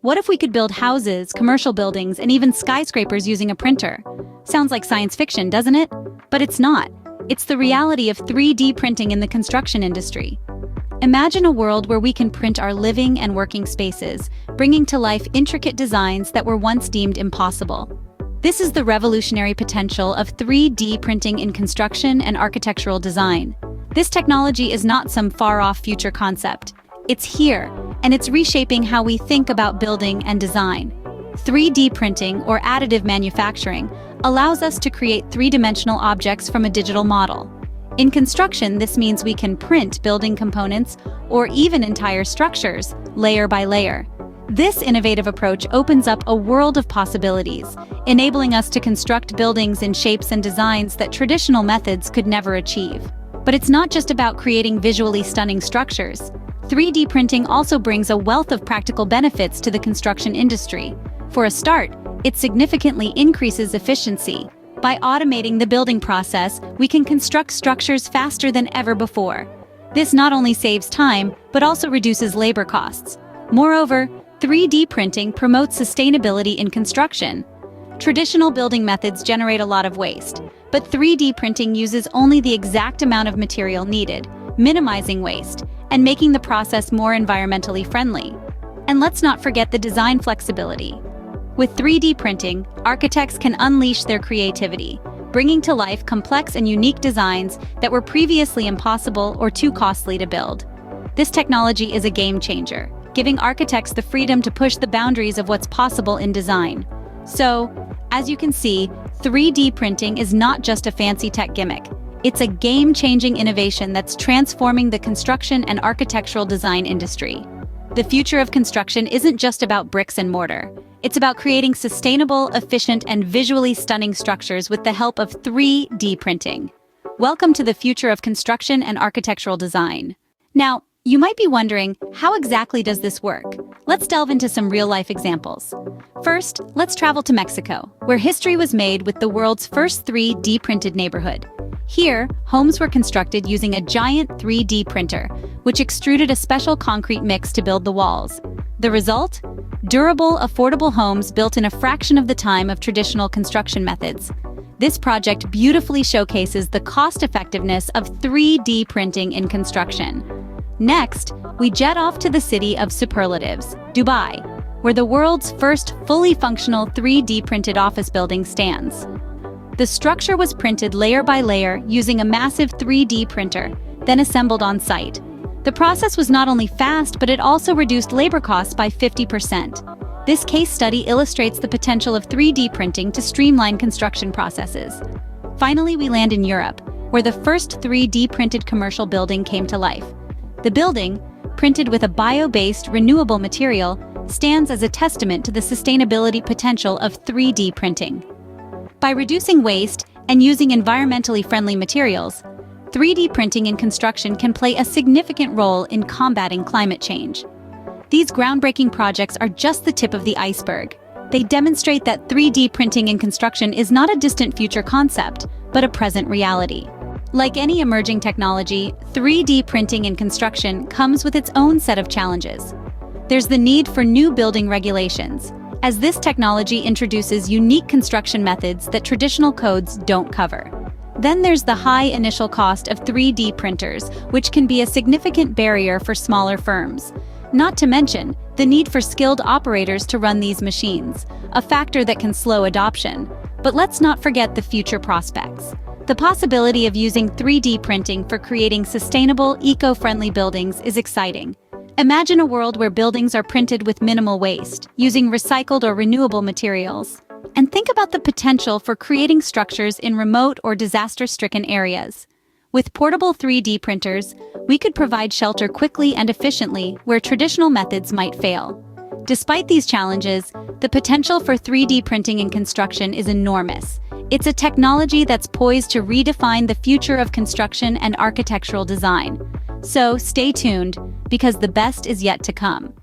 What if we could build houses, commercial buildings, and even skyscrapers using a printer? Sounds like science fiction, doesn't it? But it's not. It's the reality of 3D printing in the construction industry. Imagine a world where we can print our living and working spaces, bringing to life intricate designs that were once deemed impossible. This is the revolutionary potential of 3D printing in construction and architectural design. This technology is not some far-off future concept. It's here, and it's reshaping how we think about building and design. 3D printing, or additive manufacturing, allows us to create three-dimensional objects from a digital model. In construction, this means we can print building components or even entire structures, layer by layer. This innovative approach opens up a world of possibilities, enabling us to construct buildings in shapes and designs that traditional methods could never achieve. But it's not just about creating visually stunning structures. 3D printing also brings a wealth of practical benefits to the construction industry. For a start, it significantly increases efficiency. By automating the building process, we can construct structures faster than ever before. This not only saves time, but also reduces labor costs. Moreover, 3D printing promotes sustainability in construction. Traditional building methods generate a lot of waste, but 3D printing uses only the exact amount of material needed, minimizing waste and making the process more environmentally friendly. And let's not forget the design flexibility. With 3D printing, architects can unleash their creativity, bringing to life complex and unique designs that were previously impossible or too costly to build. This technology is a game changer, giving architects the freedom to push the boundaries of what's possible in design. So, as you can see, 3D printing is not just a fancy tech gimmick. It's a game-changing innovation that's transforming the construction and architectural design industry. The future of construction isn't just about bricks and mortar. It's about creating sustainable, efficient, and visually stunning structures with the help of 3D printing. Welcome to the future of construction and architectural design. Now, you might be wondering, how exactly does this work? Let's delve into some real-life examples. First, let's travel to Mexico, where history was made with the world's first 3D printed neighborhood. Here, homes were constructed using a giant 3D printer, which extruded a special concrete mix to build the walls. The result? Durable, affordable homes built in a fraction of the time of traditional construction methods. This project beautifully showcases the cost-effectiveness of 3D printing in construction. Next, we jet off to the city of superlatives, Dubai, where the world's first fully functional 3D printed office building stands. The structure was printed layer by layer using a massive 3D printer, then assembled on site. The process was not only fast, but it also reduced labor costs by 50%. This case study illustrates the potential of 3D printing to streamline construction processes. Finally, we land in Europe, where the first 3D printed commercial building came to life. The building, printed with a bio-based renewable material, stands as a testament to the sustainability potential of 3D printing. By reducing waste and using environmentally friendly materials, 3D printing in construction can play a significant role in combating climate change. These groundbreaking projects are just the tip of the iceberg. They demonstrate that 3D printing in construction is not a distant future concept, but a present reality. Like any emerging technology, 3D printing in construction comes with its own set of challenges. There's the need for new building regulations, as this technology introduces unique construction methods that traditional codes don't cover. Then there's the high initial cost of 3D printers, which can be a significant barrier for smaller firms. Not to mention the need for skilled operators to run these machines, a factor that can slow adoption. But let's not forget the future prospects. The possibility of using 3D printing for creating sustainable, eco-friendly buildings is exciting. Imagine a world where buildings are printed with minimal waste, using recycled or renewable materials. And think about the potential for creating structures in remote or disaster-stricken areas. With portable 3D printers, we could provide shelter quickly and efficiently where traditional methods might fail. Despite these challenges, the potential for 3D printing in construction is enormous. It's a technology that's poised to redefine the future of construction and architectural design. So stay tuned, because the best is yet to come.